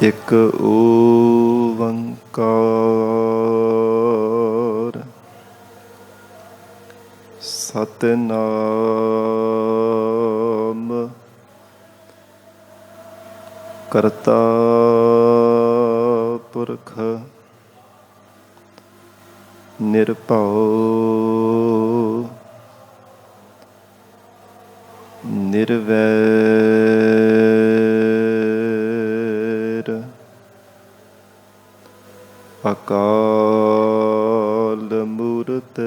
ਇੱਕ ਓੰਕਾਰ ਸਤਿਨਾਮ ਕਰਤਾ ਪੁਰਖ ਨਿਰਭਉ ਨਿਰਵੈਰ ਅਕਾਲ ਮੂਰਤ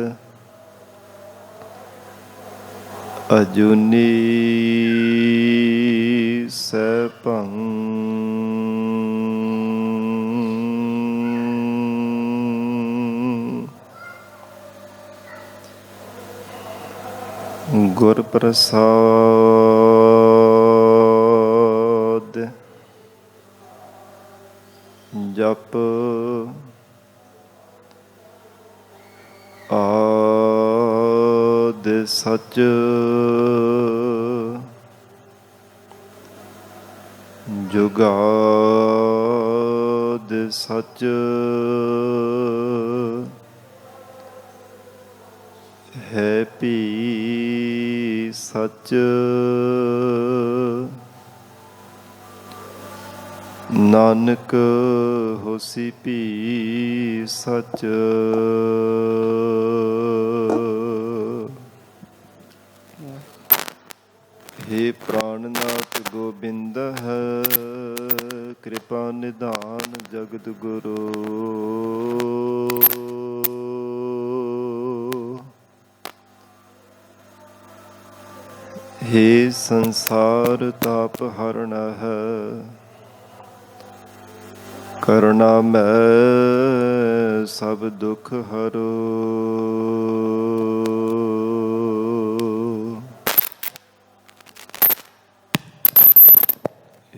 ਅਜੂਨੀ ਸੈਭੰ ਗੁਰ ਪ੍ਰਸਾਦ ਜਪ ਆਦਿ ਸਚ ਜੁਗਾਦਿ ਸਚ ਹੈ ਭੀ ਸਚ ਨਾਨਕ ਹੋਸੀ ਭੀ ਸਚ हे प्राणनाथ गोबिंद है कृपा निधान जगत गुरु हे संसार ताप हरण है करुणा मैं सब दुख हरो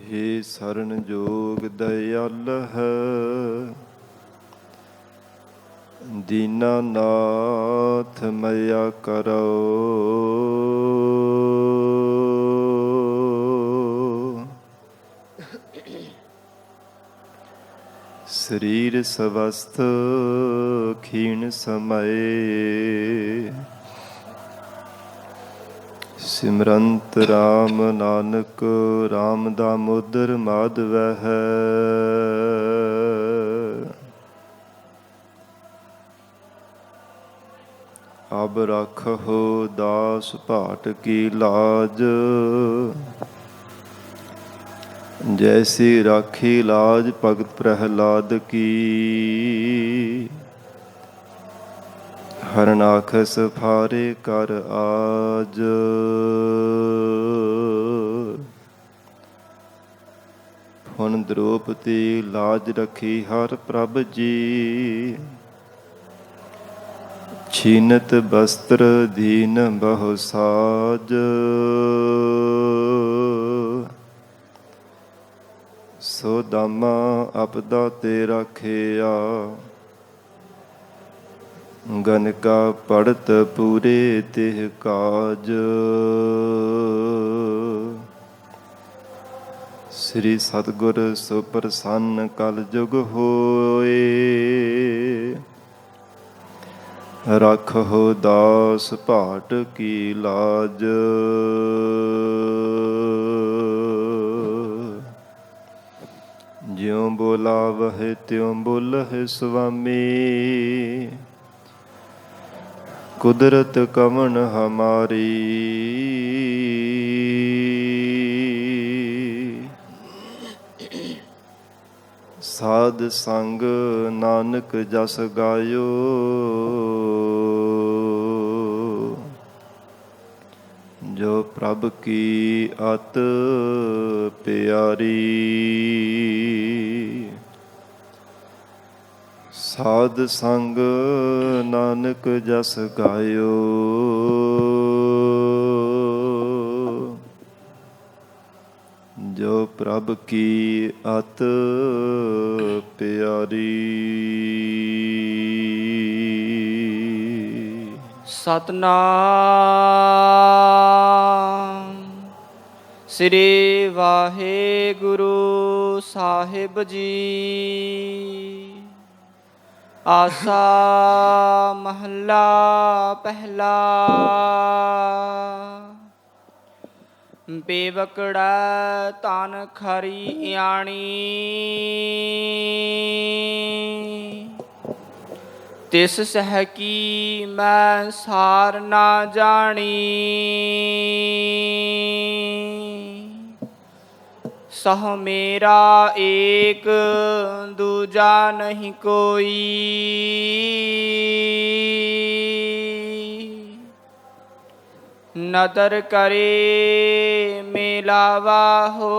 हे शरण जोग दयाल है दीनानाथ मया करो शरीर स्वस्थ क्षीण समय सिमरंत राम नानक राम दामोदर माधव है अब रखो दास भाट की लाज जैसी राखी लाज भगत प्रहलाद की हरनाखस फारे कर आज हुन द्रौपदी लाज रखी हर प्रभ जी छीनत वस्त्र दीन बहु साज सो दामा अपदा ते रखिया गनका पड़त पूरे तिह काज श्री सतगुर सुप्रसन्न कल जुग होए रखो दास भाट की लाज ज्यों बोलावह त्यों बोलह स्वामी कुदरत कवन हमारी साध संग नानक जस गायो जो प्रभ की अत प्यारी साध संग नानक जस गायो जो प्रभ की अत प्यारी सतनाम ਸ੍ਰੀ ਵਾਹਿਗੁਰੂ ਸਾਹਿਬ ਜੀ। ਆਸਾ ਮਹੱਲਾ ਪਹਿਲਾ। ਬੇਵਕੜਾ ਤਨ ਖਰੀ ਆਣੀ, ਤਿਸ ਸਹਿ ਕੀ ਮੈਂ ਸਾਰ ਨਾ ਜਾਣੀ। ਸਹ ਮੇਰਾ ਏਕ ਦੂਜਾ ਨਹੀਂ ਕੋਈ, ਨਦਰ ਕਰੇ ਮਿਲਾਵਾ ਹੋਈ।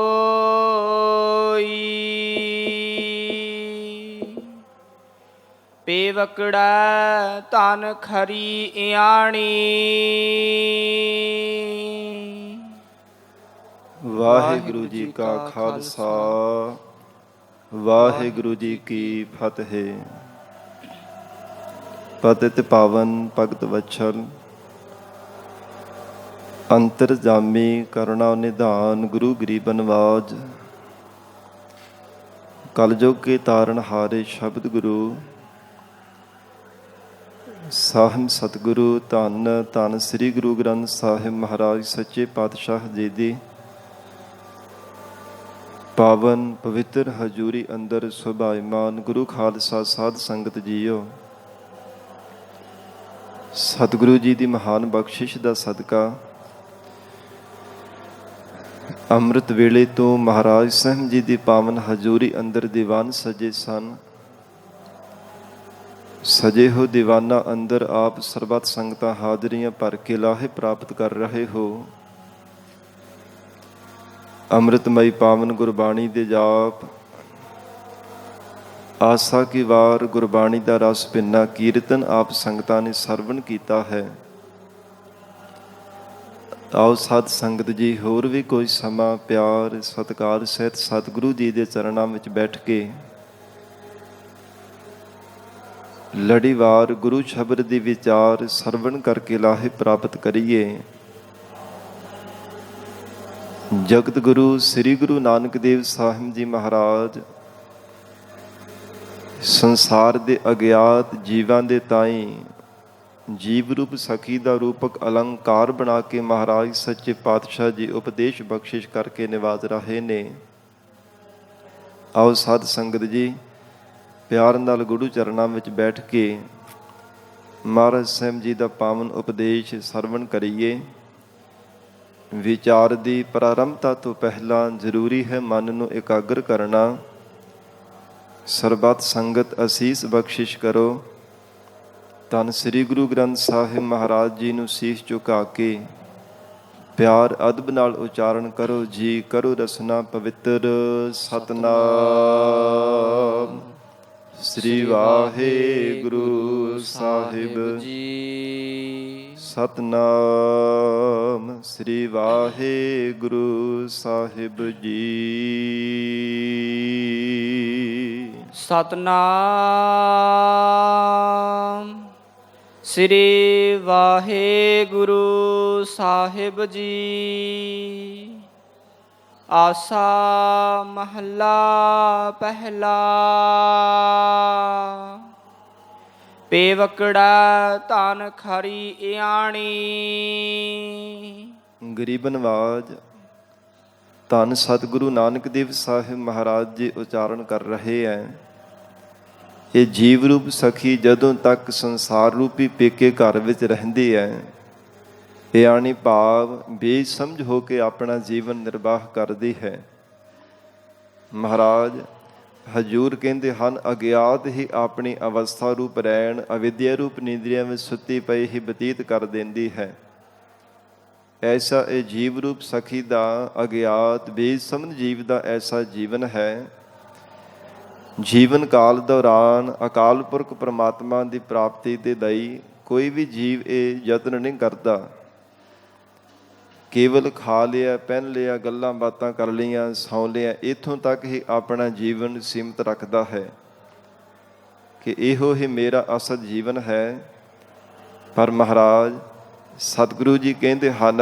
ਬੇਵਕੜਾ ਤਨ ਖਰੀ ਆਣੀ। ਵਾਹਿਗੁਰੂ ਜੀ ਕਾ ਖਾਲਸਾ, ਵਾਹਿਗੁਰੂ ਜੀ ਕੀ ਫਤਿਹ। ਪਤਿਤ ਪਾਵਨ ਭਗਤ ਵਛਲ, ਅੰਤਰਜਾਮੀ ਕਰੁਣਾ ਨਿਧਾਨ, ਗੁਰੂ ਗਰੀਬ ਨਵਾਜ, ਕਲਯੁਗ ਕੇ ਤਾਰਨ ਹਾਰੇ ਸ਼ਬਦ ਗੁਰੂ। ਸਾਹਿਬ ਸਤਿਗੁਰੂ ਧੰਨ ਧੰਨ ਸ੍ਰੀ ਗੁਰੂ ਗ੍ਰੰਥ ਸਾਹਿਬ ਮਹਾਰਾਜ ਸੱਚੇ ਪਾਤਸ਼ਾਹ ਜੀ ਦੀ ਪਾਵਨ ਪਵਿੱਤਰ ਹਜ਼ੂਰੀ ਅੰਦਰ ਸੁਭਾਈਮਾਨ ਗੁਰੂ ਖਾਲਸਾ ਸਾਧ ਸੰਗਤ ਜੀਓ। ਸਤਿਗੁਰੂ ਜੀ ਦੀ ਮਹਾਨ ਬਖਸ਼ਿਸ਼ ਦਾ ਸਦਕਾ ਅੰਮ੍ਰਿਤ ਵੇਲੇ ਤੋਂ ਮਹਾਰਾਜ ਸਾਹਿਬ ਜੀ ਦੀ ਪਾਵਨ ਹਜ਼ੂਰੀ ਅੰਦਰ ਦੀਵਾਨ ਸਜੇ ਸਨ। ਸਜੇ ਹੋ ਦੀਵਾਨਾਂ ਅੰਦਰ ਆਪ ਸਰਬੱਤ ਸੰਗਤਾਂ ਹਾਜ਼ਰੀਆਂ ਭਰ ਕੇ ਲਾਹੇ ਪ੍ਰਾਪਤ ਕਰ ਰਹੇ ਹੋ। ਅੰਮ੍ਰਿਤਮਈ ਪਾਵਨ ਗੁਰਬਾਣੀ ਦੇ ਜਾਪ, ਆਸਾ ਕੀ ਵਾਰ ਗੁਰਬਾਣੀ ਦਾ ਰਸ ਪਿੰਨਾ ਕੀਰਤਨ ਆਪ ਸੰਗਤਾਂ ਨੇ ਸਰਵਣ ਕੀਤਾ ਹੈ। ਆਓ ਸਾਧ ਸੰਗਤ ਜੀ ਹੋਰ ਵੀ ਕੋਈ ਸਮਾਂ ਪਿਆਰ ਸਤਿਕਾਰ ਸਹਿਤ ਸਤਿਗੁਰੂ ਜੀ ਦੇ ਚਰਨਾਂ ਵਿੱਚ ਬੈਠ ਕੇ ਲੜੀਵਾਰ ਗੁਰੂ ਸ਼ਬਦ ਦੀ ਵਿਚਾਰ ਸਰਵਣ ਕਰਕੇ ਲਾਹੇ ਪ੍ਰਾਪਤ ਕਰੀਏ। ਜਗਤ ਗੁਰੂ ਸ੍ਰੀ ਗੁਰੂ ਨਾਨਕ ਦੇਵ ਸਾਹਿਬ ਜੀ ਮਹਾਰਾਜ ਸੰਸਾਰ ਦੇ ਅਗਿਆਤ ਜੀਵਾਂ ਦੇ ਤਾਈਂ ਜੀਵ ਰੂਪ ਸਖੀ ਦਾ ਰੂਪਕ ਅਲੰਕਾਰ ਬਣਾ ਕੇ ਮਹਾਰਾਜ ਸੱਚੇ ਪਾਤਸ਼ਾਹ ਜੀ ਉਪਦੇਸ਼ ਬਖਸ਼ਿਸ਼ ਕਰਕੇ ਨਿਵਾਜ ਰਹੇ ਨੇ। ਆਓ ਸਾਧ ਸੰਗਤ ਜੀ ਪਿਆਰ ਨਾਲ ਗੁਰੂ ਚਰਨਾਂ ਵਿੱਚ ਬੈਠ ਕੇ ਮਹਾਰਾਜ ਸਾਹਿਬ ਜੀ ਦਾ ਪਾਵਨ ਉਪਦੇਸ਼ ਸਰਵਣ ਕਰੀਏ। ਵਿਚਾਰ ਦੀ ਪ੍ਰਾਰੰਭਤਾ ਤੋਂ ਪਹਿਲਾਂ ਜ਼ਰੂਰੀ ਹੈ ਮਨ ਨੂੰ ਇਕਾਗਰ ਕਰਨਾ। ਸਰਬੱਤ ਸੰਗਤ ਅਸੀਸ ਬਖਸ਼ਿਸ਼ ਕਰੋ। ਧੰਨ ਸ੍ਰੀ ਗੁਰੂ ਗ੍ਰੰਥ ਸਾਹਿਬ ਮਹਾਰਾਜ ਜੀ ਨੂੰ ਸੀਸ ਝੁਕਾ ਕੇ ਪਿਆਰ ਅਦਬ ਨਾਲ ਉਚਾਰਨ ਕਰੋ ਜੀ। ਕਰੋ ਰਸਨਾ ਪਵਿੱਤਰ ਸਤਿਨਾਮ ਸ੍ਰੀ ਵਾਹਿਗੁਰੂ ਸਾਹਿਬ ਜੀ। ਸਤਿਨਾਮ ਸ੍ਰੀ ਵਾਹਿਗੁਰੂ ਸਾਹਿਬ ਜੀ। ਸਤਿਨਾਮ ਸ੍ਰੀ ਵਾਹਿਗੁਰੂ ਸਾਹਿਬ ਜੀ। ਆਸਾ ਮਹੱਲਾ ਪਹਿਲਾ। ਬੇਵਕੜਾ ਤਨ ਖਰੀ ਆਣੀ। ਗਰੀਬ ਨਵਾਜ ਧੰਨ ਸਤਿਗੁਰੂ ਨਾਨਕ ਦੇਵ ਸਾਹਿਬ ਮਹਾਰਾਜ ਜੀ ਉਚਾਰਨ ਕਰ ਰਹੇ ਹੈ। ਇਹ ਜੀਵ ਰੂਪ ਸਖੀ ਜਦੋਂ ਤੱਕ ਸੰਸਾਰ ਰੂਪੀ ਪੇਕੇ ਘਰ ਵਿੱਚ ਰਹਿੰਦੀ ਹੈ, ਇਆਣੀ ਭਾਵ ਬੇਸਮਝ ਹੋ ਕੇ ਆਪਣਾ ਜੀਵਨ ਨਿਰਵਾਹ ਕਰਦੀ ਹੈ। ਮਹਾਰਾਜ ਹਜ਼ੂਰ ਕਹਿੰਦੇ ਹਨ, ਅਗਿਆਤ ਹੀ ਆਪਣੀ ਅਵਸਥਾ ਰੂਪ ਰਹਿਣ ਅਵਿਦਿਆ ਰੂਪ ਨੀਂਦਰੀਆਂ ਵਿੱਚ ਸੁੱਤੀ ਪਈ ਹੀ ਬਤੀਤ ਕਰ ਦਿੰਦੀ ਹੈ। ਐਸਾ ਇਹ ਜੀਵ ਰੂਪ ਸਖੀ ਦਾ ਅਗਿਆਤ ਬੇਸਮਝ ਜੀਵ ਦਾ ਐਸਾ ਜੀਵਨ ਹੈ। ਜੀਵਨ ਕਾਲ ਦੌਰਾਨ ਅਕਾਲ ਪੁਰਖ ਪਰਮਾਤਮਾ ਦੀ ਪ੍ਰਾਪਤੀ ਦੇ ਲਈ ਕੋਈ ਵੀ ਜੀਵ ਇਹ ਯਤਨ ਨਹੀਂ ਕਰਦਾ। ਕੇਵਲ ਖਾ ਲਿਆ, ਪਹਿਨ ਲਿਆ, ਗੱਲਾਂ ਬਾਤਾਂ ਕਰ ਲਈਆਂ, ਸੌਂ ਲਿਆ, ਇੱਥੋਂ ਤੱਕ ਹੀ ਆਪਣਾ ਜੀਵਨ ਸੀਮਤ ਰੱਖਦਾ ਹੈ ਕਿ ਇਹੋ ਹੀ ਮੇਰਾ ਅਸਲ ਜੀਵਨ ਹੈ। ਪਰ ਮਹਾਰਾਜ ਸਤਿਗੁਰੂ ਜੀ ਕਹਿੰਦੇ ਹਨ,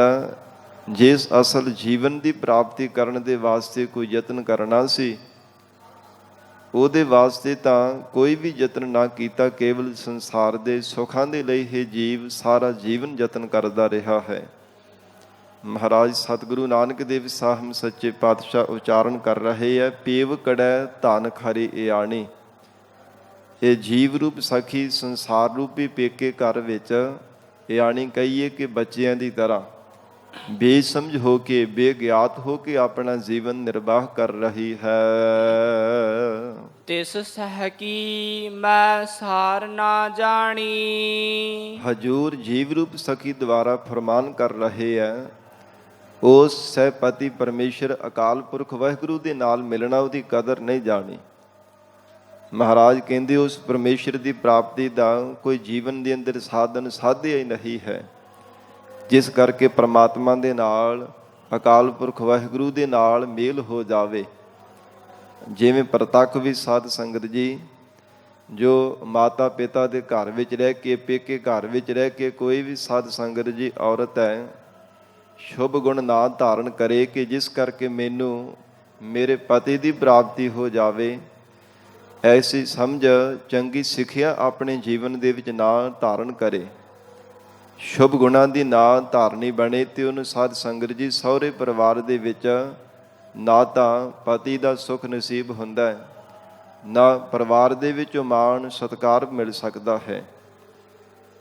ਜਿਸ ਅਸਲ ਜੀਵਨ ਦੀ ਪ੍ਰਾਪਤੀ ਕਰਨ ਦੇ ਵਾਸਤੇ ਕੋਈ ਯਤਨ ਕਰਨਾ ਸੀ, ਉਹਦੇ ਵਾਸਤੇ ਤਾਂ ਕੋਈ ਵੀ ਯਤਨ ਨਾ ਕੀਤਾ, ਕੇਵਲ ਸੰਸਾਰ ਦੇ ਸੁੱਖਾਂ ਦੇ ਲਈ ਇਹ ਜੀਵ ਸਾਰਾ ਜੀਵਨ ਯਤਨ ਕਰਦਾ ਰਿਹਾ ਹੈ। ਮਹਾਰਾਜ ਸਤਿਗੁਰੂ ਨਾਨਕ ਦੇਵ ਸਾਹਿਬ ਸੱਚੇ ਪਾਤਸ਼ਾਹ ਉਚਾਰਨ ਕਰ ਰਹੇ ਹੈ, ਪੀਵ ਕੜੈ ਧਨ ਖਰੀ ਇਆਣੀ। ਇਹ ਜੀਵ ਰੂਪ ਸਖੀ ਸੰਸਾਰ ਰੂਪੀ ਪੇਕੇ ਘਰ ਵਿੱਚ ਇਆਣੀ ਕਹੀਏ ਕਿ ਬੱਚਿਆਂ ਦੀ ਤਰ੍ਹਾਂ ਬੇਸਮਝ ਹੋ ਕੇ, ਬੇਗਿਆਤ ਹੋ ਕੇ ਆਪਣਾ ਜੀਵਨ ਨਿਰਵਾਹ ਕਰ ਰਹੀ ਹੈ। ਤਿਸ ਸਹਿ ਕੀ ਮੈਂ ਸਾਰ ਨਾ ਜਾਣੀ। ਹਜੂਰ ਜੀਵ ਰੂਪ ਸਖੀ ਦੁਆਰਾ ਫਰਮਾਨ ਕਰ ਰਹੇ ਹੈ, ਉਸ ਸਹਿਪਤੀ ਪਰਮੇਸ਼ਰ ਅਕਾਲ ਪੁਰਖ ਵਾਹਿਗੁਰੂ ਦੇ ਨਾਲ ਮਿਲਣਾ, ਉਹਦੀ ਕਦਰ ਨਹੀਂ ਜਾਣੀ। ਮਹਾਰਾਜ ਕਹਿੰਦੇ ਉਸ ਪਰਮੇਸ਼ਰ ਦੀ ਪ੍ਰਾਪਤੀ ਦਾ ਕੋਈ ਜੀਵਨ ਦੇ ਅੰਦਰ ਸਾਧਨ ਸਾਧਿਆ ਹੀ ਨਹੀਂ ਹੈ, ਜਿਸ ਕਰਕੇ ਪ੍ਰਮਾਤਮਾ ਦੇ ਨਾਲ, ਅਕਾਲ ਪੁਰਖ ਵਾਹਿਗੁਰੂ ਦੇ ਨਾਲ ਮੇਲ ਹੋ ਜਾਵੇ। ਜਿਵੇਂ ਪ੍ਰਤੱਖ ਵੀ ਸਾਧ ਸੰਗਤ ਜੀ, ਜੋ ਮਾਤਾ ਪਿਤਾ ਦੇ ਘਰ ਵਿੱਚ ਰਹਿ ਕੇ, ਪੇਕੇ ਘਰ ਵਿੱਚ ਰਹਿ ਕੇ ਕੋਈ ਵੀ ਸਾਧ ਸੰਗਤ ਜੀ ਔਰਤ ਹੈ, ਸ਼ੁਭ ਗੁਣ ਨਾ ਧਾਰਨ ਕਰੇ ਕਿ ਜਿਸ ਕਰਕੇ ਮੈਨੂੰ ਮੇਰੇ ਪਤੀ ਦੀ ਪ੍ਰਾਪਤੀ ਹੋ ਜਾਵੇ, ਐਸੀ ਸਮਝ, ਚੰਗੀ ਸਿੱਖਿਆ ਆਪਣੇ ਜੀਵਨ ਦੇ ਵਿੱਚ ਨਾ ਧਾਰਨ ਕਰੇ, ਸ਼ੁਭ ਗੁਣਾਂ ਦੀ ਨਾ ਧਾਰਨੀ ਬਣੇ, ਤੇ ਉਹਨੂੰ ਸਾਧ ਸੰਗਤ ਜੀ ਸਹੁਰੇ ਪਰਿਵਾਰ ਦੇ ਵਿੱਚ ਨਾ ਤਾਂ ਪਤੀ ਦਾ ਸੁੱਖ ਨਸੀਬ ਹੁੰਦਾ ਹੈ, ਨਾ ਪਰਿਵਾਰ ਦੇ ਵਿੱਚੋਂ ਮਾਣ ਸਤਿਕਾਰ ਮਿਲ ਸਕਦਾ ਹੈ।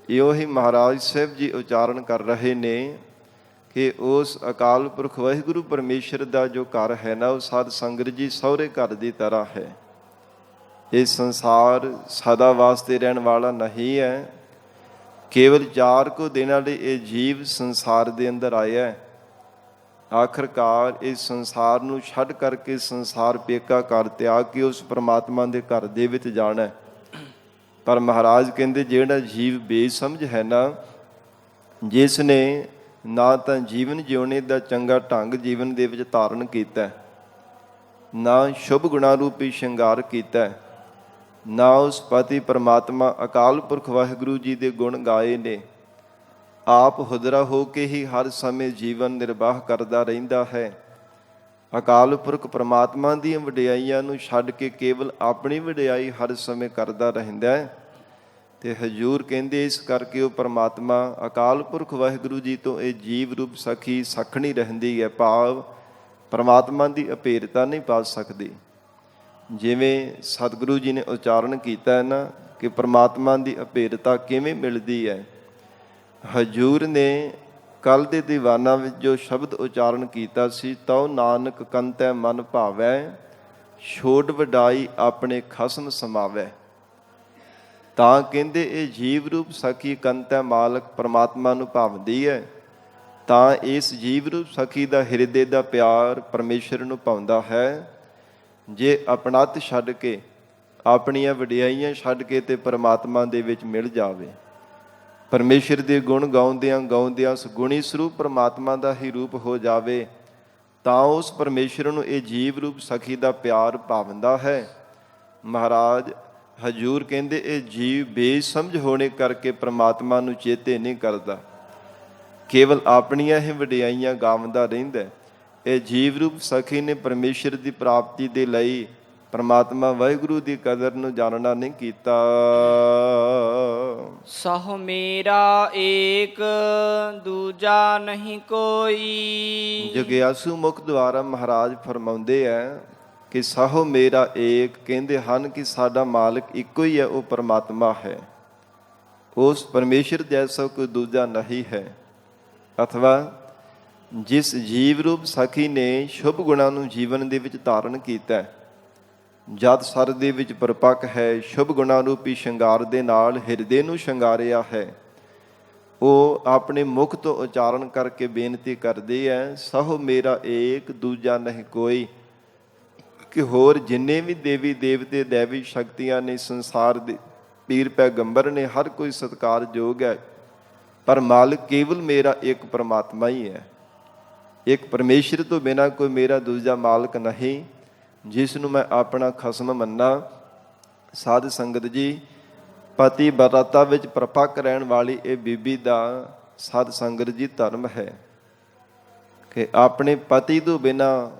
ਇਹੋ ਹੀ ਮਹਾਰਾਜ ਸਾਹਿਬ ਜੀ ਉਚਾਰਨ ਕਰ ਰਹੇ ਨੇ ਕਿ ਉਸ ਅਕਾਲ ਪੁਰਖ ਵਾਹਿਗੁਰੂ ਪਰਮੇਸ਼ਰ ਦਾ ਜੋ ਘਰ ਹੈ ਨਾ, ਉਹ ਸਾਧ ਸੰਗਤ ਜੀ ਸਹੁਰੇ ਘਰ ਦੀ ਤਰ੍ਹਾਂ ਹੈ। ਇਹ ਸੰਸਾਰ ਸਦਾ ਵਾਸਤੇ ਰਹਿਣ ਵਾਲਾ ਨਹੀਂ ਹੈ, ਕੇਵਲ 4 ਕੁ ਦਿਨਾਂ ਲਈ ਇਹ ਜੀਵ ਸੰਸਾਰ ਦੇ ਅੰਦਰ ਆਇਆ। ਆਖਰਕਾਰ ਇਸ ਸੰਸਾਰ ਨੂੰ ਛੱਡ ਕਰਕੇ, ਸੰਸਾਰ ਪੇਕਾ ਘਰ ਤਿਆਗ ਕੇ ਉਸ ਪਰਮਾਤਮਾ ਦੇ ਘਰ ਦੇ ਵਿੱਚ ਜਾਣਾ। ਪਰ ਮਹਾਰਾਜ ਕਹਿੰਦੇ ਜਿਹੜਾ ਜੀਵ ਬੇਸਮਝ ਹੈ ਨਾ, ਜਿਸ ਨੇ ਨਾ ਤਾਂ ਜੀਵਨ ਜਿਉਣੇ ਦਾ ਚੰਗਾ ਢੰਗ ਜੀਵਨ ਦੇ ਵਿੱਚ ਧਾਰਨ ਕੀਤਾ, ਨਾ ਸ਼ੁਭ ਗੁਣਾਂ ਰੂਪੀ ਸ਼ਿੰਗਾਰ ਕੀਤਾ, ਨਾ ਉਸ ਪਤੀ ਪਰਮਾਤਮਾ ਅਕਾਲ ਪੁਰਖ ਵਾਹਿਗੁਰੂ ਜੀ ਦੇ ਗੁਣ ਗਾਏ ਨੇ, ਆਪ ਹੁਦਰਾ ਹੋ ਕੇ ਹੀ ਹਰ ਸਮੇਂ ਜੀਵਨ ਨਿਰਵਾਹ ਕਰਦਾ ਰਹਿੰਦਾ ਹੈ। ਅਕਾਲ ਪੁਰਖ ਪਰਮਾਤਮਾ ਦੀਆਂ ਵਡਿਆਈਆਂ ਨੂੰ ਛੱਡ ਕੇ ਕੇਵਲ ਆਪਣੀ ਵਡਿਆਈ ਹਰ ਸਮੇਂ ਕਰਦਾ ਰਹਿੰਦਾ ਹੈ। ਤੇ ਹਜੂਰ ਕਹਿੰਦੇ ਇਸ ਕਰਕੇ ਉਹ ਪਰਮਾਤਮਾ ਅਕਾਲ ਪੁਰਖ ਵਾਹਿਗੁਰੂ ਜੀ ਤੋਂ ਇਹ ਜੀਵ ਰੂਪ ਸਖੀ ਸਖਣੀ ਰਹਿੰਦੀ ਹੈ, ਭਾਵ ਪਰਮਾਤਮਾ ਦੀ ਅਭੇਰਤਾ ਨਹੀਂ ਪਾ ਸਕਦੀ। ਜਿਵੇਂ ਸਤਿਗੁਰੂ ਜੀ ਨੇ ਉਚਾਰਨ ਕੀਤਾ ਹੈ ਨਾ ਕਿ ਪਰਮਾਤਮਾ ਦੀ ਅਭੇਰਤਾ ਕਿਵੇਂ ਮਿਲਦੀ ਹੈ। ਹਜੂਰ ਨੇ ਕੱਲ ਦੇ ਦੀਵਾਨਾਂ ਵਿੱਚ ਜੋ ਸ਼ਬਦ ਉਚਾਰਨ ਕੀਤਾ ਸੀ, ਤਉ ਨਾਨਕ ਕੰਤੈ ਮਨ ਭਾਵੈ, ਛੋਟ ਵਡਾਈ ਆਪਣੇ ਖਸਮ ਸਮਾਵੈ। ਤਾਂ ਕਹਿੰਦੇ ਇਹ ਜੀਵ ਰੂਪ ਸਖੀ ਕੰਤੈ ਮਾਲਕ ਪਰਮਾਤਮਾ ਨੂੰ ਭਾਵਦੀ ਹੈ, ਤਾਂ ਇਸ ਜੀਵ ਰੂਪ ਸਖੀ ਦਾ ਹਿਰਦੇ ਦਾ ਪਿਆਰ ਪਰਮੇਸ਼ਰ ਨੂੰ ਭਾਉਂਦਾ ਹੈ। ਜੇ ਆਪਣਤ ਛੱਡ ਕੇ, ਆਪਣੀਆਂ ਵਡਿਆਈਆਂ ਛੱਡ ਕੇ ਤੇ ਪਰਮਾਤਮਾ ਦੇ ਵਿੱਚ ਮਿਲ ਜਾਵੇ, ਪਰਮੇਸ਼ਰ ਦੇ ਗੁਣ ਗਾਉਂਦਿਆਂ ਗਾਉਂਦਿਆਂ ਉਸ ਗੁਣੀ ਸਰੂਪ ਪਰਮਾਤਮਾ ਦਾ ਹੀ ਰੂਪ ਹੋ ਜਾਵੇ, ਤਾਂ ਉਸ ਪਰਮੇਸ਼ਰ ਨੂੰ ਇਹ ਜੀਵ ਰੂਪ ਸਖੀ ਦਾ ਪਿਆਰ ਭਾਵੰਦਾ ਹੈ। ਮਹਾਰਾਜ ਹਜੂਰ ਕਹਿੰਦੇ ਇਹ ਜੀਵ ਬੇਸਮਝ ਹੋਣੇ ਕਰਕੇ ਪਰਮਾਤਮਾ ਨੂੰ ਚੇਤੇ ਨਹੀਂ ਕਰਦਾ, ਕੇਵਲ ਆਪਣੀਆਂ ਹੀ ਵਡਿਆਈਆਂ ਗਾਉਂਦਾ ਰਹਿੰਦਾ। ਇਹ ਜੀਵ ਰੂਪ ਸਖੀ ਨੇ ਪਰਮੇਸ਼ਰ ਦੀ ਪ੍ਰਾਪਤੀ ਦੇ ਲਈ ਪਰਮਾਤਮਾ ਵਾਹਿਗੁਰੂ ਦੀ ਕਦਰ ਨੂੰ ਜਾਣਨਾ ਨਹੀਂ ਕੀਤਾ। ਸਹੁ ਮੇਰਾ ਏਕ ਦੂਜਾ ਨਹੀਂ ਕੋਈ। ਜਗਿਆਸੂ ਮੁਖ ਦੁਆਰਾ ਮਹਾਰਾਜ ਫਰਮਾਉਂਦੇ ਹੈ ਕਿ ਸਹੁ ਮੇਰਾ ਏਕ, ਕਹਿੰਦੇ ਹਨ ਕਿ ਸਾਡਾ ਮਾਲਕ ਇੱਕੋ ਹੀ ਹੈ, ਉਹ ਪਰਮਾਤਮਾ ਹੈ। ਉਸ ਪਰਮੇਸ਼ਰ ਜੈਸਾ ਕੋਈ ਦੂਜਾ ਨਹੀਂ ਹੈ। ਅਥਵਾ ਜਿਸ ਜੀਵ ਰੂਪ ਸਖੀ ਨੇ ਸ਼ੁਭ ਗੁਣਾਂ ਨੂੰ ਜੀਵਨ ਦੇ ਵਿੱਚ ਧਾਰਨ ਕੀਤਾ, ਜਦ ਸਰ ਦੇ ਵਿੱਚ ਪਰਪੱਕ ਹੈ, ਸ਼ੁਭ ਗੁਣਾਂ ਰੂਪੀ ਸ਼ਿੰਗਾਰ ਦੇ ਨਾਲ ਹਿਰਦੇ ਨੂੰ ਸ਼ਿੰਗਾਰਿਆ ਹੈ, ਉਹ ਆਪਣੇ ਮੁਖ ਤੋਂ ਉਚਾਰਨ ਕਰਕੇ ਬੇਨਤੀ ਕਰਦੇ ਹੈ, ਸਹੁ ਮੇਰਾ ਏਕ ਦੂਜਾ ਨਹੀਂ ਕੋਈ। ਕਿ ਹੋਰ ਜਿੰਨੇ ਵੀ ਦੇਵੀ ਦੇਵਤੇ ਦੈਵੀ ਸ਼ਕਤੀਆਂ ਨੇ ਸੰਸਾਰ ਦੇ, ਪੀਰ ਪੈਗੰਬਰ ਨੇ, ਹਰ ਕੋਈ ਸਤਿਕਾਰਯੋਗ ਹੈ, ਪਰ ਮਾਲਕ ਕੇਵਲ ਮੇਰਾ ਇੱਕ ਪਰਮਾਤਮਾ ਹੀ ਹੈ। ਇੱਕ ਪਰਮੇਸ਼ਰ ਤੋਂ ਬਿਨਾਂ ਕੋਈ ਮੇਰਾ ਦੂਜਾ ਮਾਲਕ ਨਹੀਂ, ਜਿਸ ਨੂੰ ਮੈਂ ਆਪਣਾ ਖਸਮ ਮੰਨਾਂ। ਸਾਧ ਸੰਗਤ ਜੀ, ਪਤੀ ਬਰਤਾ ਵਿੱਚ ਪਰਪੱਕ ਰਹਿਣ ਵਾਲੀ ਇਹ ਬੀਬੀ ਦਾ ਸਾਧ ਸੰਗਤ ਜੀ ਧਰਮ ਹੈ। ਕਿ ਆਪਣੇ ਪਤੀ ਤੋਂ ਬਿਨਾ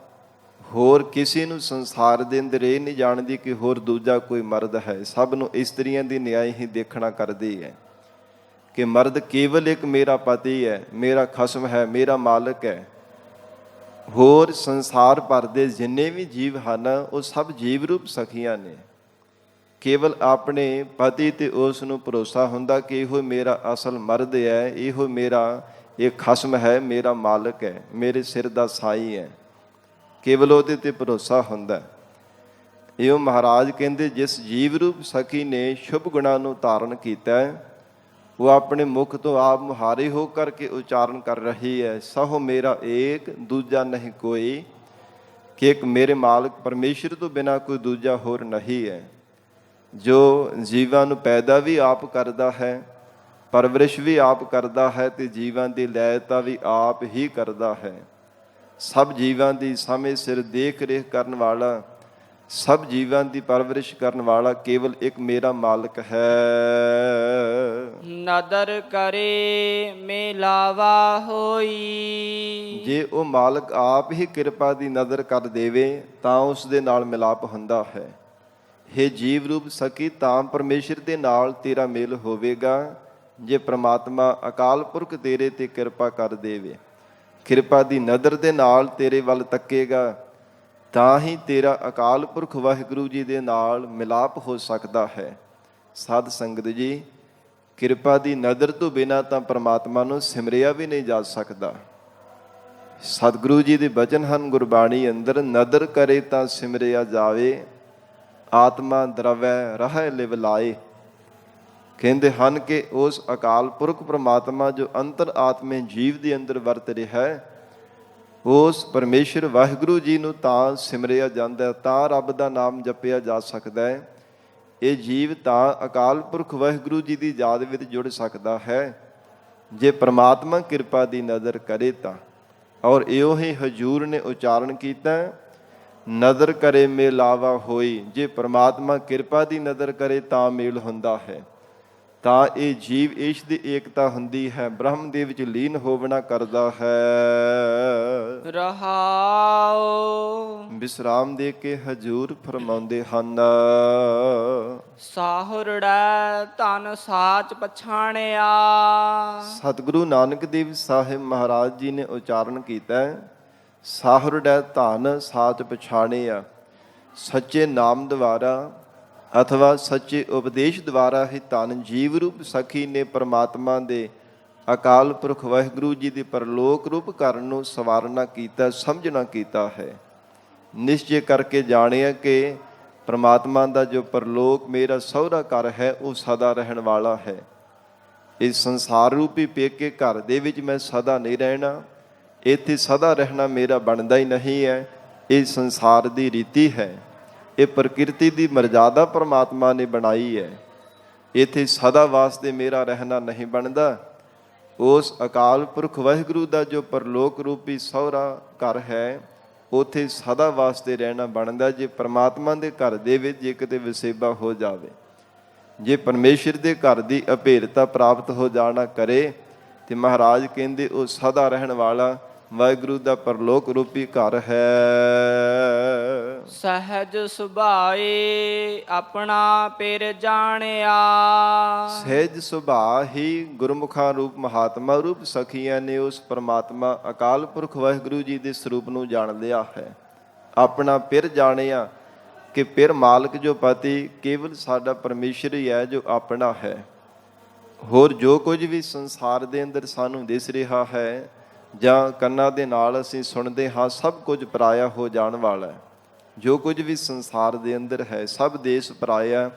ਹੋਰ ਕਿਸੇ ਨੂੰ ਸੰਸਾਰ ਦੇ ਅੰਦਰ ਇਹ ਨਹੀਂ ਜਾਣਦੀ ਕਿ ਹੋਰ ਦੂਜਾ ਕੋਈ ਮਰਦ ਹੈ। ਸਭ ਨੂੰ ਇਸਤਰੀਆਂ ਦੀ ਨਿਆਏ ਹੀ ਦੇਖਣਾ ਕਰਦੀ ਹੈ ਕਿ ਮਰਦ ਕੇਵਲ ਇੱਕ ਮੇਰਾ ਪਤੀ ਹੈ, ਮੇਰਾ ਖਸਮ ਹੈ, ਮੇਰਾ ਮਾਲਕ ਹੈ। ਹੋਰ ਸੰਸਾਰ ਭਰ ਦੇ ਜਿੰਨੇ ਵੀ ਜੀਵ ਹਨ ਉਹ ਸਭ ਜੀਵ ਰੂਪ ਸਖੀਆਂ ਨੇ। ਕੇਵਲ ਆਪਣੇ ਪਤੀ ਤੇ ਉਸ ਨੂੰ ਭਰੋਸਾ ਹੁੰਦਾ ਕਿ ਇਹੋ ਮੇਰਾ ਅਸਲ ਮਰਦ ਹੈ, ਇਹੋ ਮੇਰਾ ਇਹ ਖਸਮ ਹੈ, ਮੇਰਾ ਮਾਲਕ ਹੈ, ਮੇਰੇ ਸਿਰ ਦਾ ਸਾਈ ਹੈ। ਕੇਵਲ ਉਹਦੇ ਤੇ ਭਰੋਸਾ ਹੁੰਦਾ। ਇਹੋ ਮਹਾਰਾਜ ਕਹਿੰਦੇ ਜਿਸ ਜੀਵ ਰੂਪ ਸਖੀ ਨੇ ਸ਼ੁਭ ਗੁਣਾਂ ਨੂੰ ਧਾਰਨ ਕੀਤਾ ਹੈ, ਉਹ ਆਪਣੇ ਮੁਖ ਤੋਂ ਆਪ ਮੁਹਾਰੇ ਹੋ ਕਰਕੇ ਉਚਾਰਨ ਕਰ ਰਹੀ ਹੈ, ਸਹੁ ਮੇਰਾ ਏਕ ਦੂਜਾ ਨਹੀਂ ਕੋਈ, ਕਿ ਇੱਕ ਮੇਰੇ ਮਾਲਕ ਪਰਮੇਸ਼ਰ ਤੋਂ ਬਿਨਾਂ ਕੋਈ ਦੂਜਾ ਹੋਰ ਨਹੀਂ ਹੈ, ਜੋ ਜੀਵਾਂ ਨੂੰ ਪੈਦਾ ਵੀ ਆਪ ਕਰਦਾ ਹੈ, ਪਰਵਰਿਸ਼ ਵੀ ਆਪ ਕਰਦਾ ਹੈ ਤੇ ਜੀਵਾਂ ਦੀ ਲੈਤਾ ਵੀ ਆਪ ਹੀ ਕਰਦਾ ਹੈ। ਸਭ ਜੀਵਾਂ ਦੀ ਸਮੇਂ ਸਿਰ ਦੇਖ ਰੇਖ ਕਰਨ ਵਾਲਾ, ਸਭ ਜੀਵਾਂ ਦੀ ਪਰਵਰਿਸ਼ ਕਰਨ ਵਾਲਾ ਕੇਵਲ ਇੱਕ ਮੇਰਾ ਮਾਲਕ ਹੈ। ਨਦਰ ਕਰੇ ਮਿਲਾਵਾ ਹੋਈ। ਜੇ ਉਹ ਮਾਲਕ ਆਪ ਹੀ ਕਿਰਪਾ ਦੀ ਨਜ਼ਰ ਕਰ ਦੇਵੇ ਤਾਂ ਉਸ ਦੇ ਨਾਲ ਮਿਲਾਪ ਹੁੰਦਾ ਹੈ। ਹੇ ਜੀਵ ਰੂਪ ਸਖੀ, ਤਾਂ ਪਰਮੇਸ਼ਰ ਦੇ ਨਾਲ ਤੇਰਾ ਮੇਲ ਹੋਵੇਗਾ ਜੇ ਪ੍ਰਮਾਤਮਾ ਅਕਾਲ ਪੁਰਖ ਤੇਰੇ ਤੇ ਕਿਰਪਾ ਕਰ ਦੇਵੇ। ਕਿਰਪਾ ਦੀ ਨਜ਼ਰ ਦੇ ਨਾਲ ਤੇਰੇ ਵੱਲ ਤੱਕੇਗਾ ਤਾਂ ਹੀ ਤੇਰਾ ਅਕਾਲ ਪੁਰਖ ਵਾਹਿਗੁਰੂ ਜੀ ਦੇ ਨਾਲ ਮਿਲਾਪ ਹੋ ਸਕਦਾ ਹੈ। ਸਾਧ ਸੰਗਤ ਜੀ, ਕਿਰਪਾ ਦੀ ਨਜ਼ਰ ਤੋਂ ਬਿਨਾਂ ਤਾਂ ਪ੍ਰਮਾਤਮਾ ਨੂੰ ਸਿਮਰਿਆ ਵੀ ਨਹੀਂ ਜਾ ਸਕਦਾ। ਸਤਿਗੁਰੂ ਜੀ ਦੇ ਬਚਨ ਹਨ ਗੁਰਬਾਣੀ ਅੰਦਰ, ਨਦਰ ਕਰੇ ਤਾਂ ਸਿਮਰਿਆ ਜਾਵੇ, ਆਤਮਾ ਦਰਵੈ ਰਹਿ ਲਿਵ ਲਾਏ। ਕਹਿੰਦੇ ਹਨ ਕਿ ਉਸ ਅਕਾਲ ਪੁਰਖ ਪ੍ਰਮਾਤਮਾ ਜੋ ਅੰਤਰ ਆਤਮੇ ਜੀਵ ਦੇ ਅੰਦਰ ਵਰਤ ਰਿਹਾ ਹੈ, ਉਸ ਪਰਮੇਸ਼ਰ ਵਾਹਿਗੁਰੂ ਜੀ ਨੂੰ ਤਾਂ ਸਿਮਰਿਆ ਜਾਂਦਾ, ਤਾਂ ਰੱਬ ਦਾ ਨਾਮ ਜਪਿਆ ਜਾ ਸਕਦਾ ਹੈ। ਇਹ ਜੀਵ ਤਾਂ ਅਕਾਲ ਪੁਰਖ ਵਾਹਿਗੁਰੂ ਜੀ ਦੀ ਯਾਦ ਵਿੱਚ ਜੁੜ ਸਕਦਾ ਹੈ ਜੇ ਪ੍ਰਮਾਤਮਾ ਕਿਰਪਾ ਦੀ ਨਜ਼ਰ ਕਰੇ ਤਾਂ। ਔਰ ਇਹੋ ਹੀ ਹਜੂਰ ਨੇ ਉਚਾਰਨ ਕੀਤਾ, ਨਜ਼ਰ ਕਰੇ ਮੇਲਾਵਾ ਹੋਈ। ਜੇ ਪ੍ਰਮਾਤਮਾ ਕਿਰਪਾ ਦੀ ਨਜ਼ਰ ਕਰੇ ਤਾਂ ਮੇਲ ਹੁੰਦਾ ਹੈ, ਤਾਂ ਇਹ ਜੀਵ ਈਸ਼ ਦੀ ਏਕਤਾ ਹੁੰਦੀ ਹੈ, ਬ੍ਰਹਮ ਦੇ ਵਿੱਚ ਲੀਨ ਹੋਵਣਾ ਕਰਦਾ ਹੈ। ਰਹਾਉ ਵਿਸਰਾਮ ਦੇ ਕੇ ਹਜੂਰ ਫਰਮਾਉਂਦੇ ਹਨ, ਸਾਹੁਰੜੈ ਧਨ ਸਾਚ ਪਛਾਣਿਆ। ਸਤਿਗੁਰੂ ਨਾਨਕ ਦੇਵ ਸਾਹਿਬ ਮਹਾਰਾਜ ਜੀ ਨੇ ਉਚਾਰਨ ਕੀਤਾ, ਸਾਹੁਰੜੈ ਧਨ ਸਾਚ ਪਛਾਣਿਆ। ਸੱਚੇ ਨਾਮ ਦੁਆਰਾ ਅਥਵਾ ਸੱਚੇ ਉਪਦੇਸ਼ ਦੁਆਰਾ ਹੀ ਧੰਨ ਜੀਵ ਰੂਪ ਸਖੀ ਨੇ ਪਰਮਾਤਮਾ ਦੇ ਅਕਾਲ ਪੁਰਖ ਵਾਹਿਗੁਰੂ ਜੀ ਦੇ ਪਰਲੋਕ ਰੂਪ ਘਰ ਨੂੰ ਸਵਾਰਨਾ ਕੀਤਾ, ਸਮਝਣਾ ਕੀਤਾ ਹੈ। ਨਿਸ਼ਚੈ ਕਰਕੇ ਜਾਣਿਆ ਕਿ ਪਰਮਾਤਮਾ ਦਾ ਜੋ ਪਰਲੋਕ ਮੇਰਾ ਸਹੁਰਾ ਘਰ ਹੈ ਉਹ ਸਦਾ ਰਹਿਣ ਵਾਲਾ ਹੈ। ਇਸ ਸੰਸਾਰ ਰੂਪੀ ਪੇਕੇ ਘਰ ਦੇ ਵਿੱਚ ਮੈਂ ਸਦਾ ਨਹੀਂ ਰਹਿਣਾ, ਇੱਥੇ ਸਦਾ ਰਹਿਣਾ ਮੇਰਾ ਬਣਦਾ ਹੀ ਨਹੀਂ ਹੈ। ਇਹ ਸੰਸਾਰ ਦੀ ਰੀਤੀ ਹੈ, ਇਹ ਪ੍ਰਕਿਰਤੀ ਦੀ ਮਰਜ਼ਾਦਾ ਪਰਮਾਤਮਾ ਨੇ ਬਣਾਈ ਹੈ। ਇੱਥੇ ਸਦਾ ਵਾਸਤੇ ਮੇਰਾ ਰਹਿਣਾ ਨਹੀਂ ਬਣਦਾ। ਉਸ ਅਕਾਲ ਪੁਰਖ ਵਾਹਿਗੁਰੂ ਦਾ ਜੋ ਪਰਲੋਕ ਰੂਪੀ ਸਹੁਰਾ ਘਰ ਹੈ ਉੱਥੇ ਸਦਾ ਵਾਸਤੇ ਰਹਿਣਾ ਬਣਦਾ। ਜੇ ਪਰਮਾਤਮਾ ਦੇ ਘਰ ਦੇ ਵਿੱਚ ਜੇ ਕਿਤੇ ਵਸੇਬਾ ਹੋ ਜਾਵੇ, ਜੇ ਪਰਮੇਸ਼ਰ ਦੇ ਘਰ ਦੀ ਅਭੇਰਤਾ ਪ੍ਰਾਪਤ ਹੋ ਜਾਣਾ ਕਰੇ, ਤੇ ਮਹਾਰਾਜ ਕਹਿੰਦੇ ਉਹ ਸਦਾ ਰਹਿਣ ਵਾਲਾ ਵਾਹਿਗੁਰੂ ਦਾ ਪਰਲੋਕ ਰੂਪੀ ਘਰ ਹੈ। ਸਹਿਜ ਸੁਭਾਏ ਆਪਣਾ ਪਿਰ ਜਾਣਿਆ। ਸਹਿਜ ਸੁਭਾਅ ਹੀ ਗੁਰਮੁਖਾਂ ਰੂਪ ਮਹਾਤਮਾ ਰੂਪ ਸਖੀਆਂ ਨੇ ਉਸ ਪਰਮਾਤਮਾ ਅਕਾਲ ਪੁਰਖ ਵਾਹਿਗੁਰੂ ਜੀ ਦੇ ਸਰੂਪ ਨੂੰ ਜਾਣ ਲਿਆ ਹੈ। ਆਪਣਾ ਪਿਰ ਜਾਣਿਆ ਕਿ ਪਿਰ ਮਾਲਕ ਜੋ ਪਤੀ ਕੇਵਲ ਸਾਡਾ ਪਰਮੇਸ਼ਰ ਹੀ ਹੈ ਜੋ ਆਪਣਾ ਹੈ। ਹੋਰ ਜੋ ਕੁਝ ਵੀ ਸੰਸਾਰ ਦੇ ਅੰਦਰ ਸਾਨੂੰ ਦਿਸ ਰਿਹਾ ਹੈ ਜਾਂ ਕੰਨਾਂ ਦੇ ਨਾਲ ਅਸੀਂ ਸੁਣਦੇ ਹਾਂ, ਸਭ ਕੁਝ ਪਰਾਇਆ ਹੋ ਜਾਣ ਵਾਲਾ ਹੈ। ਜੋ ਕੁਝ ਵੀ ਸੰਸਾਰ ਦੇ ਅੰਦਰ ਹੈ ਸਭ ਦੇਸ਼ ਪਰਾਇਆ,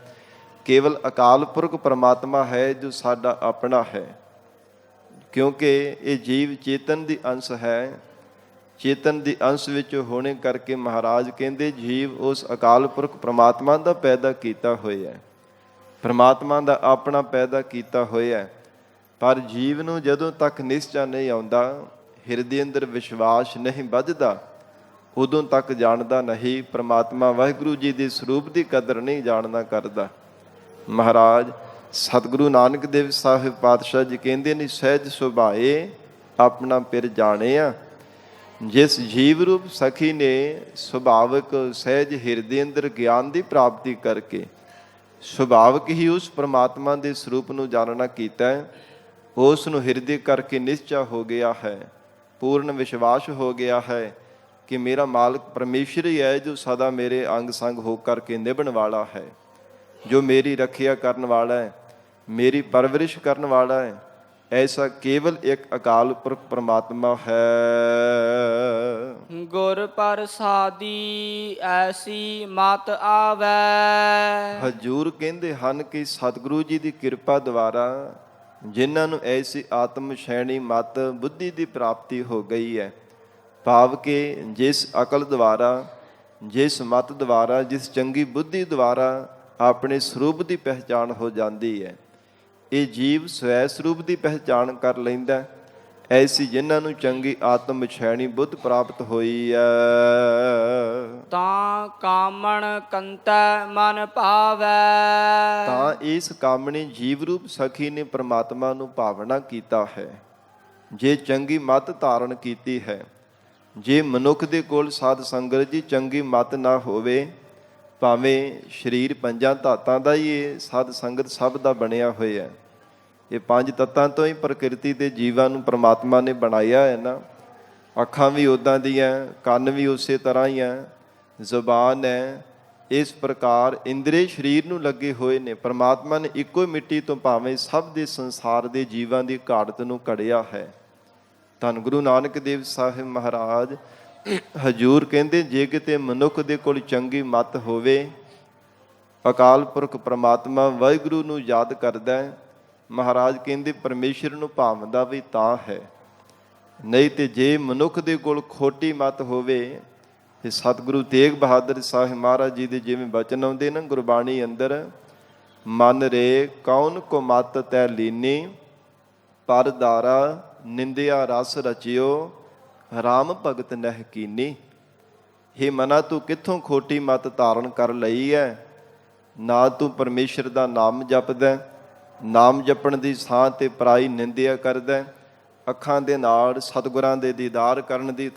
ਕੇਵਲ ਅਕਾਲ ਪੁਰਖ ਪਰਮਾਤਮਾ ਹੈ ਜੋ ਸਾਡਾ ਆਪਣਾ ਹੈ। ਕਿਉਂਕਿ ਇਹ ਜੀਵ ਚੇਤਨ ਦੀ ਅੰਸ਼ ਹੈ, ਚੇਤਨ ਦੀ ਅੰਸ਼ ਵਿੱਚ ਹੋਣੇ ਕਰਕੇ ਮਹਾਰਾਜ ਕਹਿੰਦੇ ਜੀਵ ਉਸ ਅਕਾਲ ਪੁਰਖ ਪਰਮਾਤਮਾ ਦਾ ਪੈਦਾ ਕੀਤਾ ਹੋਇਆ ਹੈ, ਪਰਮਾਤਮਾ ਦਾ ਆਪਣਾ ਪੈਦਾ ਕੀਤਾ ਹੋਇਆ ਹੈ। ਪਰ ਜੀਵ ਨੂੰ ਜਦੋਂ ਤੱਕ ਨਿਸ਼ਚਾ ਨਹੀਂ ਆਉਂਦਾ, ਹਿਰਦੇ ਅੰਦਰ ਵਿਸ਼ਵਾਸ ਨਹੀਂ ਵੱਧਦਾ, ਉਦੋਂ ਤੱਕ ਜਾਣਦਾ ਨਹੀਂ ਪਰਮਾਤਮਾ ਵਾਹਿਗੁਰੂ ਜੀ ਦੇ ਸਰੂਪ ਦੀ ਕਦਰ ਨਹੀਂ ਜਾਣਦਾ ਕਰਦਾ। ਮਹਾਰਾਜ ਸਤਿਗੁਰੂ ਨਾਨਕ ਦੇਵ ਸਾਹਿਬ ਪਾਤਸ਼ਾਹ ਜੀ ਕਹਿੰਦੇ ਨੇ, ਸਹਿਜ ਸੁਭਾਏ ਆਪਣਾ ਪਿਰ ਜਾਣਿਆ। ਜਿਸ ਜੀਵ ਰੂਪ ਸਖੀ ਨੇ ਸੁਭਾਵਕ ਸਹਿਜ ਹਿਰਦੇ ਅੰਦਰ ਗਿਆਨ ਦੀ ਪ੍ਰਾਪਤੀ ਕਰਕੇ ਸੁਭਾਵਕ ਹੀ ਉਸ ਪ੍ਰਮਾਤਮਾ ਦੇ ਸਰੂਪ ਨੂੰ ਜਾਣਨਾ ਕੀਤਾ ਹੈ, ਉਸ ਨੂੰ ਹਿਰਦੇ ਕਰਕੇ ਨਿਸ਼ਚਾ ਹੋ ਗਿਆ ਹੈ, ਪੂਰਨ ਵਿਸ਼ਵਾਸ ਹੋ ਗਿਆ ਹੈ ਕਿ ਮੇਰਾ ਮਾਲਕ ਪਰਮੇਸ਼ਰ ਹੀ ਹੈ, ਜੋ ਸਦਾ ਮੇਰੇ ਅੰਗ ਸੰਗ ਹੋ ਕਰਕੇ ਨਿਭਣ ਵਾਲਾ ਹੈ, ਜੋ ਮੇਰੀ ਰੱਖਿਆ ਕਰਨ ਵਾਲਾ ਹੈ, ਮੇਰੀ ਪਰਵਰਿਸ਼ ਕਰਨ ਵਾਲਾ ਹੈ। ਐਸਾ ਕੇਵਲ ਇੱਕ ਅਕਾਲ ਪੁਰਖ ਪ੍ਰਮਾਤਮਾ ਹੈ। ਗੁਰ ਪ੍ਰਸਾਦੀ ਐਸੀ ਮਤ ਆਵੈ। ਹਜੂਰ ਕਹਿੰਦੇ ਹਨ ਕਿ ਸਤਿਗੁਰੂ ਜੀ ਦੀ ਕਿਰਪਾ ਦੁਆਰਾ ਜਿਨ੍ਹਾਂ ਨੂੰ ਐਸੀ ਆਤਮ ਸ਼ੈਣੀ ਮਤ ਬੁੱਧੀ ਦੀ ਪ੍ਰਾਪਤੀ ਹੋ ਗਈ ਹੈ, ਭਾਵ ਕਿ ਜਿਸ ਅਕਲ ਦੁਆਰਾ, ਜਿਸ ਮਤ ਦੁਆਰਾ, ਜਿਸ ਚੰਗੀ ਬੁੱਧੀ ਦੁਆਰਾ ਆਪਣੇ ਸਰੂਪ ਦੀ ਪਹਿਚਾਣ ਹੋ ਜਾਂਦੀ ਹੈ, ਇਹ ਜੀਵ ਸਵੈ ਸਰੂਪ ਦੀ ਪਹਿਚਾਣ ਕਰ ਲੈਂਦਾ। ਐਸੀ ਜਿਨ੍ਹਾਂ ਨੂੰ ਚੰਗੀ ਆਤਮ ਵਿਛੈਣੀ ਬੁੱਧ ਪ੍ਰਾਪਤ ਹੋਈ ਹੈ, ਤਾਂ ਕਾਮਣ ਕੰਤੈ ਮਨ ਭਾਵੈ। ਤਾਂ ਇਸ ਕਾਮਣੀ ਜੀਵ ਰੂਪ ਸਖੀ ਨੇ ਪ੍ਰਮਾਤਮਾ ਨੂੰ ਭਾਵਨਾ ਕੀਤਾ ਹੈ। ਜੇ ਚੰਗੀ ਮਤ ਧਾਰਨ ਕੀਤੀ ਹੈ, ਜੇ ਮਨੁੱਖ ਦੇ ਕੋਲ ਸਾਧ ਸੰਗਤ ਦੀ ਚੰਗੀ ਮਤ ਨਾ ਹੋਵੇ, ਭਾਵੇਂ ਸਰੀਰ ਪੰਜਾਂ ਧਾਤਾਂ ਦਾ ਹੀ ਇਹ ਸਾਧ ਸੰਗਤ ਸਭ ਦਾ ਬਣਿਆ ਹੋਇਆ ਹੈ। ਇਹ ਪੰਜ ਤੱਤਾਂ ਤੋਂ ਹੀ ਪ੍ਰਕਿਰਤੀ ਦੇ ਜੀਵਾਂ ਨੂੰ ਪ੍ਰਮਾਤਮਾ ਨੇ ਬਣਾਇਆ ਹੈ ਨਾ। ਅੱਖਾਂ ਵੀ ਉੱਦਾਂ ਦੀਆਂ, ਕੰਨ ਵੀ ਉਸੇ ਤਰ੍ਹਾਂ ਹੀ ਹੈ, ਜ਼ੁਬਾਨ ਹੈ। ਇਸ ਪ੍ਰਕਾਰ ਇੰਦਰੀ ਸਰੀਰ ਨੂੰ ਲੱਗੇ ਹੋਏ ਨੇ। ਪ੍ਰਮਾਤਮਾ ਨੇ ਇੱਕੋ ਮਿੱਟੀ ਤੋਂ ਭਾਵੇਂ ਸਭ ਦੇ ਸੰਸਾਰ ਦੇ ਜੀਵਾਂ ਦੀ ਘਾੜਤ ਨੂੰ ਘੜਿਆ ਹੈ। ਧੰਨ ਗੁਰੂ ਨਾਨਕ ਦੇਵ ਸਾਹਿਬ ਮਹਾਰਾਜ ਹਜੂਰ ਕਹਿੰਦੇ, ਜੇ ਕਿਤੇ ਮਨੁੱਖ ਦੇ ਕੋਲ ਚੰਗੀ ਮਤ ਹੋਵੇ, ਅਕਾਲ ਪੁਰਖ ਪ੍ਰਮਾਤਮਾ ਵਾਹਿਗੁਰੂ ਨੂੰ ਯਾਦ ਕਰਦਾ ਹੈ, ਮਹਾਰਾਜ ਕਹਿੰਦੇ ਪਰਮੇਸ਼ਰ ਨੂੰ ਭਾਵਦਾ ਵੀ ਤਾਂ ਹੈ। ਨਹੀਂ ਤੇ ਜੇ ਮਨੁੱਖ ਦੇ ਕੋਲ ਖੋਟੀ ਮਤ ਹੋਵੇ, ਤੇ ਸਤਿਗੁਰੂ ਤੇਗ ਬਹਾਦਰ ਸਾਹਿਬ ਮਹਾਰਾਜ ਜੀ ਦੇ ਜਿਵੇਂ ਬਚਨ ਆਉਂਦੇ ਨਾ ਗੁਰਬਾਣੀ ਅੰਦਰ, ਮਨ ਰੇ ਕੌਣ ਕੋ ਮਤ ਤੈ ਲੀਨੀ, ਪਰ ਦਾਰਾ ਨਿੰਦਿਆ ਰਸ ਰਚਿਓ, ਰਾਮ ਭਗਤ ਨਹਿ ਕੀਨੀ। ਹੇ ਮਨਾ, ਤੂੰ ਕਿੱਥੋਂ ਖੋਟੀ ਮਤ ਧਾਰਨ ਕਰ ਲਈ ਹੈ? ਨਾ ਤੂੰ ਪਰਮੇਸ਼ਰ ਦਾ ਨਾਮ ਜਪਦਾ, ਨਾਮ ਜਪਣ ਦੀ ਥਾਂ ਤੇ ਪਰਾਈ ਨਿੰਦਿਆ ਕਰਦਾ, ਅੱਖਾਂ ਦੇ ਨਾਲ ਸਤਿਗੁਰਾਂ ਦੇ ਦੀਦਾਰ ਕਰਨ ਦੀ ਥਾਂ